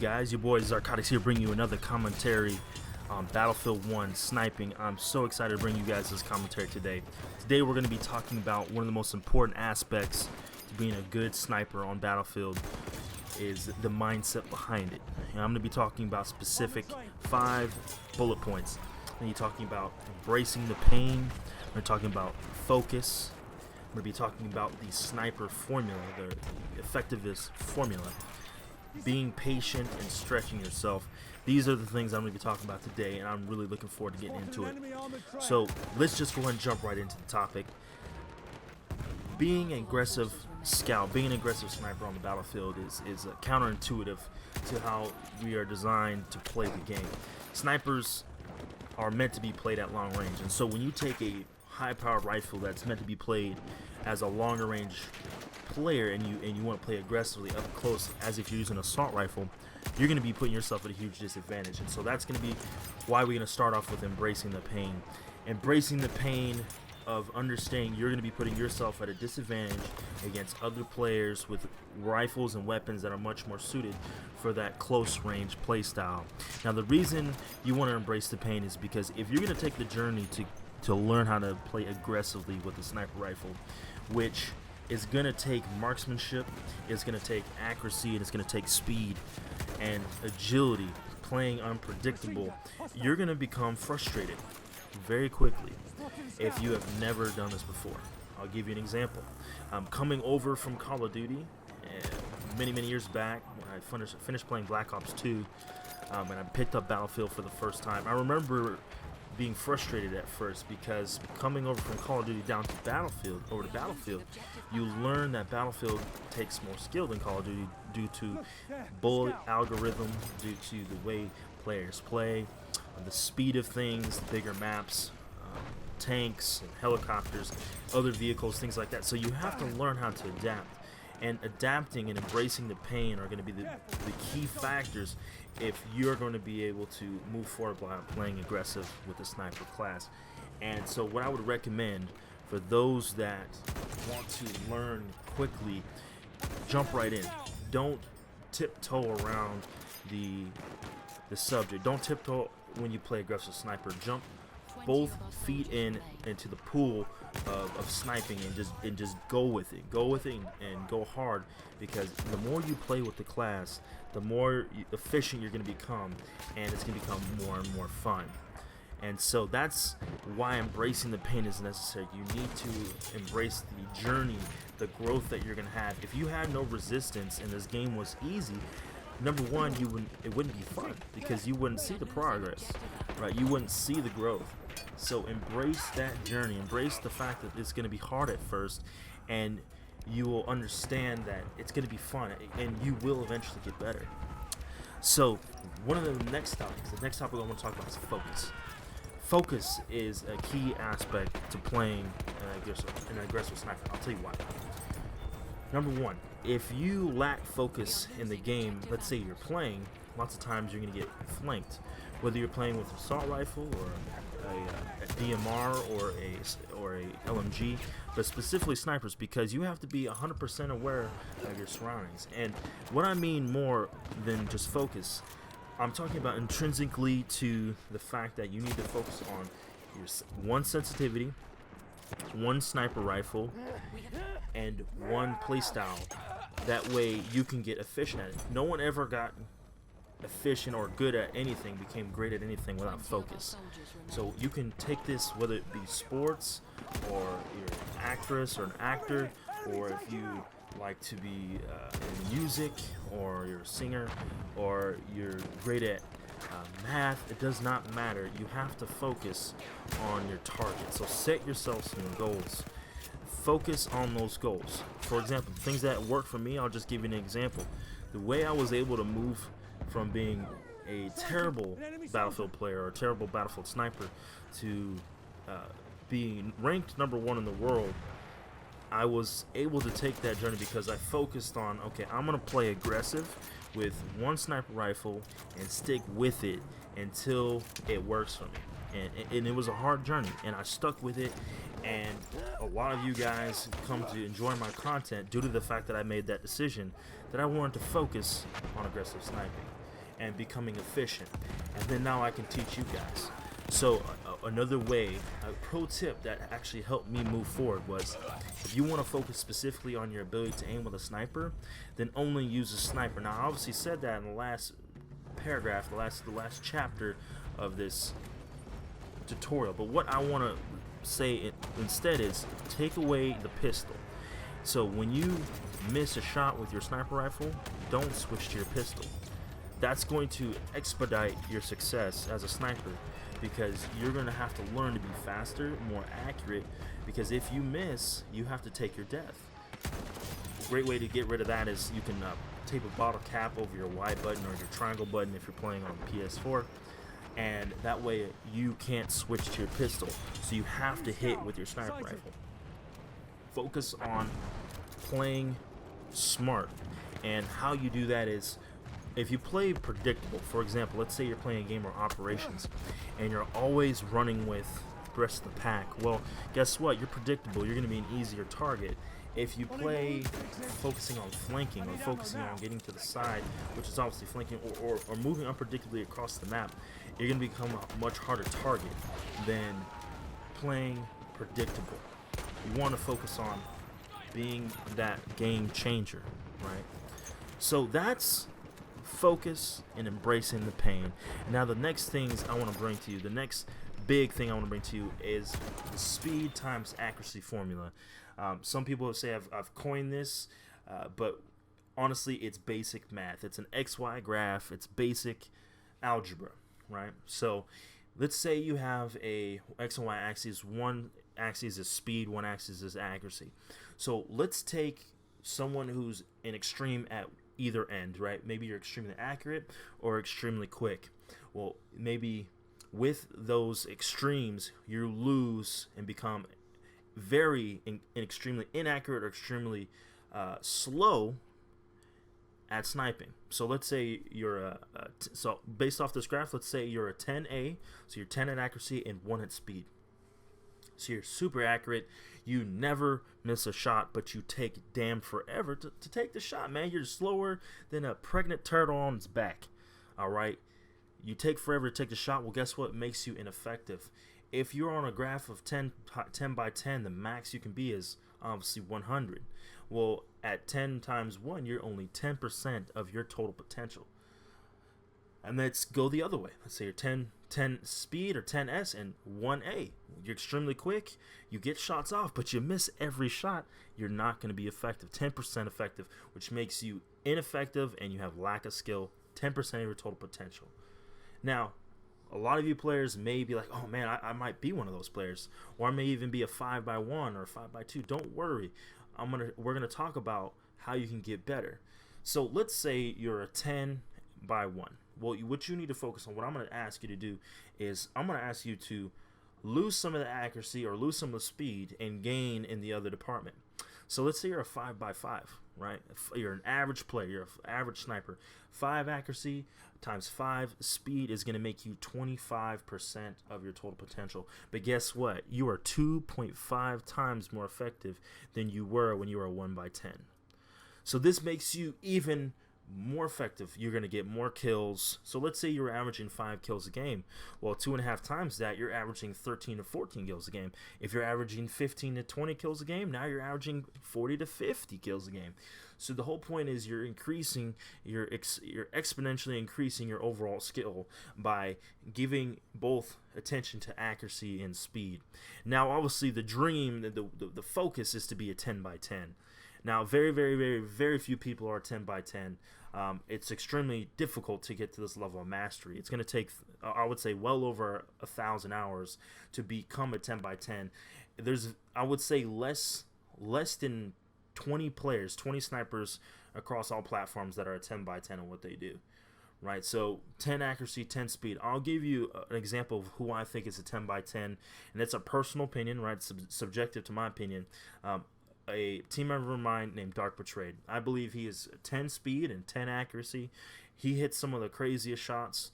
guys, your boy Xarcotix here, bringing you another commentary on Battlefield 1 sniping. I'm so excited to bring you guys this commentary today. Today we're going to be talking about one of the most important aspects to being a good sniper on Battlefield is the mindset behind it. And I'm going to be talking about specific 5 bullet points. And you're talking about embracing the pain. We're talking about focus. We're going to be talking about the sniper formula, the effectiveness formula. Being patient and stretching yourself. These are the things I'm going to be talking about today, and I'm really looking forward to getting into it. So let's just go ahead and jump right into the topic. Being an aggressive scout, being an aggressive sniper on the battlefield is counterintuitive to how we are designed to play the game. Snipers are meant to be played at long range, and so when you take a high-powered rifle that's meant to be played as a longer range player and you want to play aggressively up close as if you're using an assault rifle, you're going to be putting yourself at a huge disadvantage. And so that's going to be why we're going to start off with embracing the pain. Embracing the pain of understanding you're going to be putting yourself at a disadvantage against other players with rifles and weapons that are much more suited for that close range play style. Now the reason you want to embrace the pain is because if you're going to take the journey to learn how to play aggressively with a sniper rifle, which is going to take marksmanship, it's going to take accuracy, and it's going to take speed and agility, playing unpredictable, you're going to become frustrated very quickly if you have never done this before. I'll give you an example. Coming over from Call of Duty many years back when I finished playing Black Ops 2 and I picked up Battlefield for the first time, I remember being frustrated at first because coming over from Call of Duty down to Battlefield, you learn that Battlefield takes more skill than Call of Duty due to bullet algorithm, due to the way players play, the speed of things, bigger maps, tanks and helicopters, other vehicles, things like that. So you have to learn how to adapt. And adapting and embracing the pain are going to be the key factors if you're going to be able to move forward while playing aggressive with the sniper class. And so what I would recommend for those that want to learn quickly, jump right in. Don't tiptoe around the subject. Don't tiptoe when you play aggressive sniper. Jump both feet into the pool of sniping and just go with it and go hard, because the more you play with the class, the more efficient you're going to become, and it's going to become more and more fun. And so that's why embracing the pain is necessary. You need to embrace the journey, the growth that you're going to have. If you had no resistance and this game was easy, number one, it wouldn't be fun, because you wouldn't see the progress, right? You wouldn't see the growth. So embrace that journey, embrace the fact that it's going to be hard at first, and you will understand that it's going to be fun, and you will eventually get better. So one of the next topic I want to talk about is focus. Focus is a key aspect to playing an aggressive sniper. I'll tell you why. Number one, if you lack focus in the game, let's say you're playing, lots of times you're going to get flanked. Whether you're playing with an assault rifle or a DMR or a LMG, but specifically snipers, because you have to be 100% aware of your surroundings. And what I mean more than just focus, I'm talking about intrinsically to the fact that you need to focus on your one sensitivity, one sniper rifle, and one playstyle. That way you can get efficient at it. No one ever got efficient or good at anything, became great at anything without focus. So you can take this, whether it be sports, or you're an actress or an actor, or if you like to be in music, or you're a singer, or you're great at math, it does not matter. You have to focus on your target. So set yourself some goals. Focus on those goals. For example, things that work for me, I'll just give you an example. The way I was able to move from being a terrible Battlefield player or a terrible Battlefield sniper to being ranked #1 in the world, I was able to take that journey because I focused on, okay, I'm going to play aggressive with one sniper rifle and stick with it until it works for me. And it was a hard journey, and I stuck with it, and a lot of you guys come to enjoy my content due to the fact that I made that decision, that I wanted to focus on aggressive sniping. and becoming efficient. And then now I can teach you guys. So another way, a pro tip that actually helped me move forward was, if you want to focus specifically on your ability to aim with a sniper, then only use a sniper. Now I obviously said that in the last paragraph, the last chapter of this tutorial, but what I want to say instead is take away the pistol. So when you miss a shot with your sniper rifle, don't switch to your pistol. That's going to expedite your success as a sniper, because you're going to have to learn to be faster, more accurate, because if you miss, you have to take your death. A great way to get rid of that is you can tape a bottle cap over your Y button or your triangle button if you're playing on PS4, and that way you can't switch to your pistol, so you have to hit with your sniper rifle. Focus on playing smart, and how you do that is, if you play predictable, for example, let's say you're playing a game of operations and you're always running with the rest of the pack, well, guess what? You're predictable. You're going to be an easier target. If you play focusing on flanking or focusing on getting to the side, which is obviously flanking, or moving unpredictably across the map, you're going to become a much harder target than playing predictable. You want to focus on being that game changer, right? So that's focus and embracing the pain. Now the next things I want to bring to you, the next big thing I want to bring to you is the speed times accuracy formula. Some people say I've coined this, but honestly it's basic math. It's an XY graph. It's basic algebra, right? So let's say you have a X and Y axis. One axis is speed, one axis is accuracy. So let's take someone who's an extreme at either end, right? Maybe you're extremely accurate or extremely quick. Well, maybe with those extremes you lose and become very extremely inaccurate or extremely slow at sniping. So let's say you're so based off this graph, let's say you're a 10A, so you're 10 at accuracy and 1 at speed. So you're super accurate, you never miss a shot, but you take damn forever to take the shot, man. You're slower than a pregnant turtle on its back. Alright? You take forever to take the shot. Well, guess what makes you ineffective? If you're on a graph of 10 by 10, the max you can be is obviously 100. Well, at 10 times 1, you're only 10% of your total potential. And let's go the other way. Let's say you're 10 speed or 10S and 1A. You're extremely quick. You get shots off, but you miss every shot. You're not going to be effective. 10% effective, which makes you ineffective and you have lack of skill. 10% of your total potential. Now, a lot of you players may be like, oh man, I might be one of those players. Or I may even be a 5 by 1 or a 5 by 2. Don't worry. We're going to talk about how you can get better. So let's say you're a 10 by 1. Well, what you need to focus on, what I'm going to ask you to do is I'm going to ask you to lose some of the accuracy or lose some of the speed and gain in the other department. So let's say you're a 5 by 5, right? You're an average player, you're an average sniper. 5 accuracy times 5 speed is going to make you 25% of your total potential. But guess what? You are 2.5 times more effective than you were when you were a 1 by 10. So this makes you even more effective. You're going to get more kills. So let's say you're averaging 5 kills a game. Well, 2.5 times that, you're averaging 13 to 14 kills a game. If you're averaging 15 to 20 kills a game, now you're averaging 40 to 50 kills a game. So the whole point is you're increasing, you're exponentially increasing your overall skill by giving both attention to accuracy and speed. Now, obviously, the dream, the focus is to be a 10 by 10. Now, very few people are 10 by 10. It's extremely difficult to get to this level of mastery. It's going to take, I would say, well over 1,000 hours to become a 10 by 10. There's, I would say, less than 20 players, 20 snipers across all platforms that are a 10 by 10 on what they do. Right, so 10 accuracy, 10 speed. I'll give you an example of who I think is a 10 by 10, and it's a personal opinion, right? It's subjective to my opinion. A team member of mine named Dark Betrayed. I believe he is 10 speed and 10 accuracy. He hits some of the craziest shots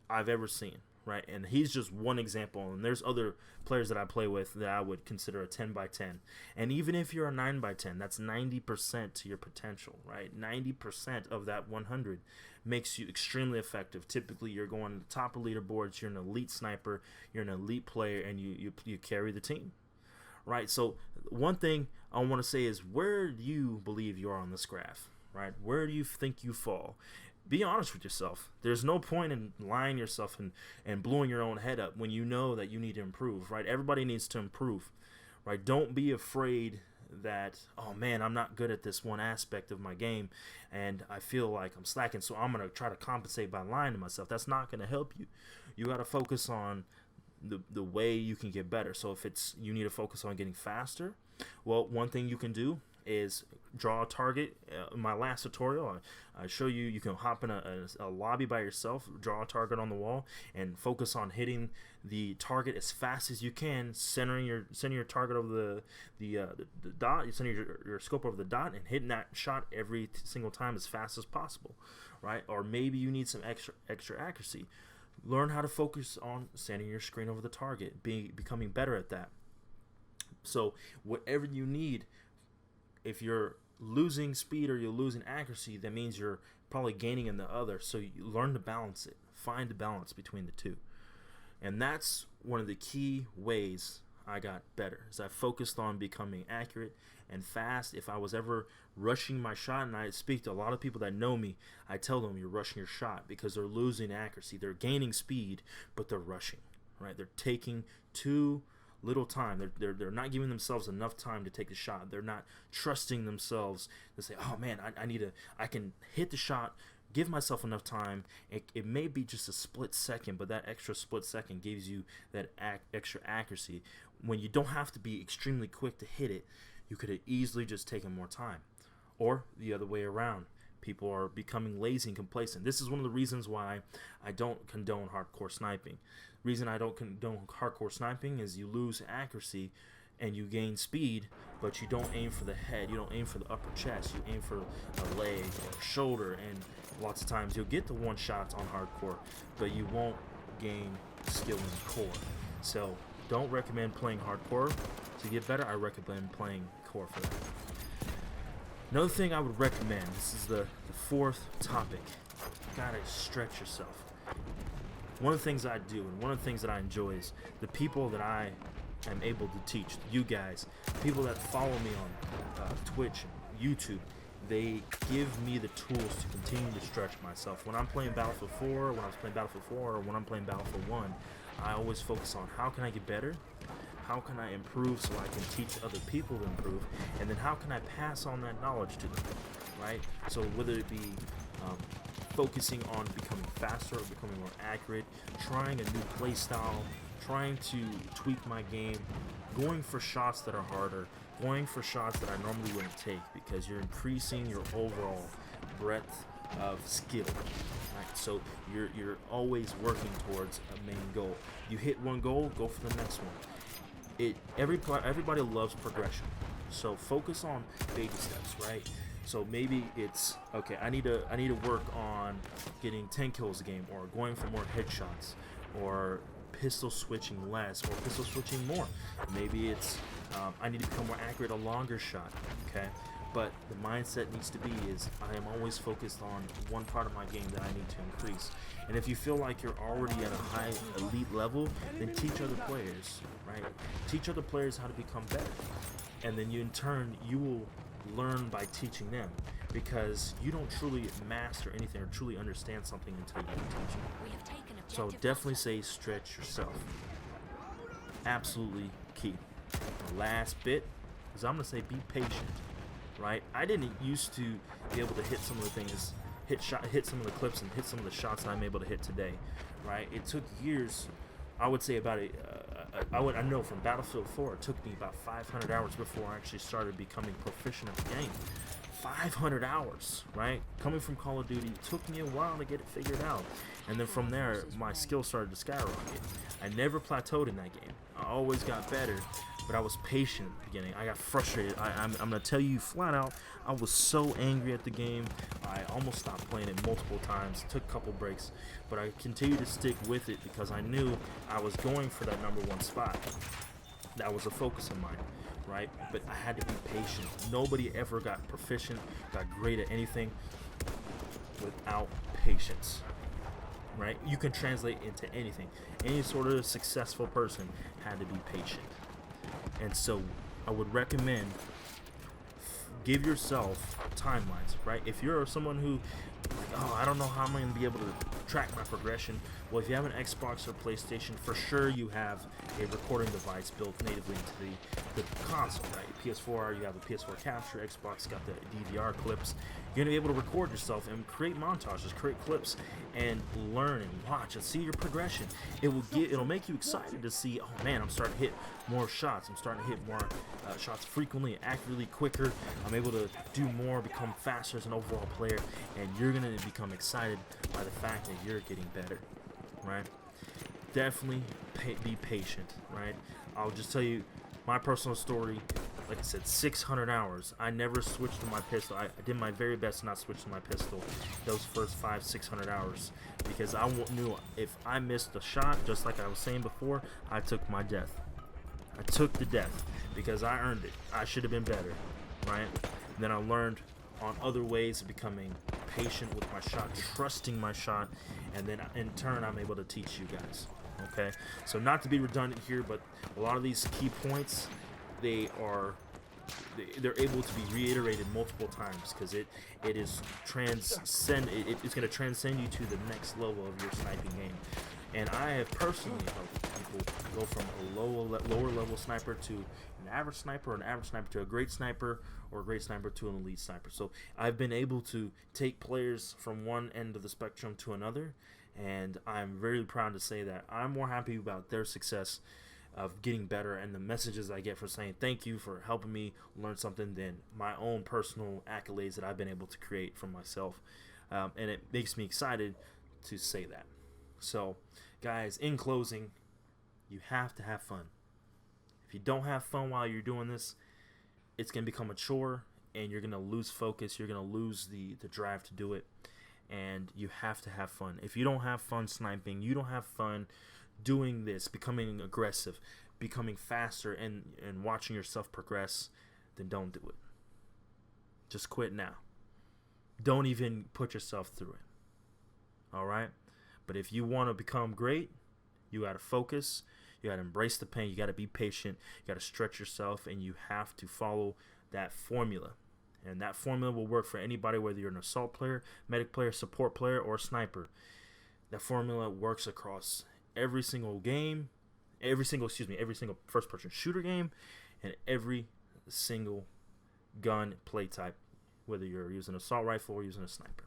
I've ever seen, right? And he's just one example, and there's other players that I play with that I would consider a 10 by 10. And even if you're a 9 by 10, that's 90% to your potential, right? 90% of that 100 makes you extremely effective. Typically, you're going to the top of leaderboards, you're an elite sniper, you're an elite player, and you carry the team, right? So one thing I want to say is, where do you believe you are on this graph, right? Where do you think you fall? Be honest with yourself. There's no point in lying yourself and blowing your own head up when you know that you need to improve, right? Everybody needs to improve, right? Don't be afraid that, oh man, I'm not good at this one aspect of my game and I feel like I'm slacking, so I'm going to try to compensate by lying to myself. That's not going to help you. You got to focus on the way you can get better. So if it's you need to focus on getting faster, well, one thing you can do is draw a target. In my last tutorial, I show you can hop in a lobby by yourself, draw a target on the wall, and focus on hitting the target as fast as you can, centering your target over the dot. You center your scope over the dot and hitting that shot every single time as fast as possible, right? Or maybe you need some extra accuracy. Learn how to focus on centering your screen over the target, becoming better at that. So whatever you need. If you're losing speed or you're losing accuracy, that means you're probably gaining in the other. So you learn to balance it. Find the balance between the two. And that's one of the key ways I got better, is I focused on becoming accurate and fast. If I was ever rushing my shot, and I speak to a lot of people that know me, I tell them you're rushing your shot because they're losing accuracy. They're gaining speed, but they're rushing, right? They're taking too little time. They're not giving themselves enough time to take the shot. They're not trusting themselves to say, oh man, I can hit the shot, give myself enough time. It may be just a split second, but that extra split second gives you that extra accuracy. When you don't have to be extremely quick to hit it, you could have easily just taken more time. Or the other way around. People are becoming lazy and complacent. This is one of the reasons why I don't condone hardcore sniping. Reason I don't condone hardcore sniping is you lose accuracy and you gain speed, but you don't aim for the head, you don't aim for the upper chest, you aim for a leg or a shoulder, and lots of times you'll get the one shots on hardcore, but you won't gain skill in the core. So don't recommend playing hardcore to get better. I recommend playing core for that. Another thing I would recommend, this is the fourth topic, you gotta stretch yourself. One of the things I do and one of the things that I enjoy is the people that I am able to teach, you guys, people that follow me on Twitch and YouTube, they give me the tools to continue to stretch myself. When I'm playing Battlefield 4, when I was playing Battlefield 4, or when I'm playing Battlefield 1, I always focus on how can I get better, how can I improve so I can teach other people to improve, and then how can I pass on that knowledge to them, right? So whether it be focusing on becoming faster or becoming more accurate, trying a new play style, trying to tweak my game, going for shots that are harder, going for shots that I normally wouldn't take, because you're increasing your overall breadth of skill. Right? So you're always working towards a main goal. You hit one goal, go for the next one. Everybody loves progression, so focus on baby steps, right? So maybe it's okay. I need to work on getting 10 kills a game, or going for more headshots, or pistol switching less, or pistol switching more. Maybe it's I need to become more accurate, a longer shot. Okay, but the mindset needs to be is I am always focused on one part of my game that I need to increase. And if you feel like you're already at a high elite level, then teach other players, right? Teach other players how to become better, and then you in turn you will learn by teaching them, because you don't truly master anything or truly understand something until you teach it. So definitely say stretch yourself. Absolutely key. The last bit is I'm gonna say be patient, right? I didn't used to be able to hit some of the things, hit some of the clips and hit some of the shots that I'm able to hit today, right? It took years. I would say about I know from Battlefield 4, it took me about 500 hours before I actually started becoming proficient at the game. 500 hours, right? Coming from Call of Duty, it took me a while to get it figured out. And then from there, my skill started to skyrocket. I never plateaued in that game. I always got better, but I was patient at the beginning. I got frustrated. I'm gonna tell you flat out, I was so angry at the game. I almost stopped playing it multiple times, took a couple breaks, but I continued to stick with it because I knew I was going for that #1 spot. That was a focus of mine, right? But I had to be patient. Nobody ever got proficient, got great at anything without patience, right? You can translate into anything. Any sort of successful person had to be patient. And so I would recommend give yourself timelines, right? If you're someone who, like, oh, I don't know how I'm going to be able to track my progression. Well, if you have an Xbox or PlayStation, for sure you have a recording device built natively into the console, right? PS4, you have the PS4 capture, Xbox got the DVR clips. You're going to be able to record yourself and create montages, create clips, and learn and watch and see your progression. It'll make you excited to see, oh man, I'm starting to hit more shots. I'm starting to hit more shots frequently, accurately, quicker. I'm able to do more, become faster as an overall player, and you're going to become excited by the fact that you're getting better, right? Definitely be patient, right? I'll just tell you my personal story. Like I said, 600 hours. I never switched to my pistol. I did my very best to not switch to my pistol those first 500-600 hours because I knew if I missed a shot, just like I was saying before, I took my death. I took the death because I earned it. I should have been better, right? And then I learned on other ways of becoming patient with my shot, trusting my shot, and then in turn I'm able to teach you guys. Okay, so not to be redundant here, but a lot of these key points, they're able to be reiterated multiple times because it's going to transcend you to the next level of your sniping game. And I have personally helped people go from a lower level sniper to an average sniper, or an average sniper to a great sniper, or a great sniper to an elite sniper. So I've been able to take players from one end of the spectrum to another, and I'm very proud to say that I'm more happy about their success of getting better and the messages I get for saying thank you for helping me learn something than my own personal accolades that I've been able to create for myself. And it makes me excited to say that. So guys, in closing, you have to have fun. If you don't have fun while you're doing this, it's going to become a chore and you're going to lose focus. You're going to lose the drive to do it. And you have to have fun. If you don't have fun sniping, you don't have fun doing this, becoming aggressive, becoming faster, and watching yourself progress, then don't do it. Just quit now. Don't even put yourself through it. Alright? But if you want to become great, you got to focus. You got to embrace the pain. You got to be patient. You got to stretch yourself, and you have to follow that formula. And that formula will work for anybody, whether you're an assault player, medic player, support player, or sniper. That formula works across every single game, every single first-person shooter game, and every single gun play type, whether you're using an assault rifle or using a sniper.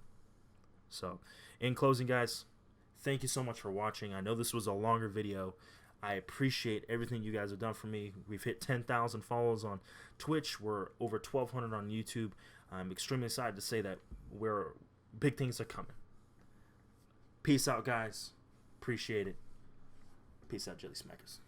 So, in closing, guys, thank you so much for watching. I know this was a longer video. I appreciate everything you guys have done for me. We've hit 10,000 follows on Twitch. We're over 1,200 on YouTube. I'm extremely excited to say that big things are coming. Peace out, guys. Appreciate it. Peace out, Jelly Smackers.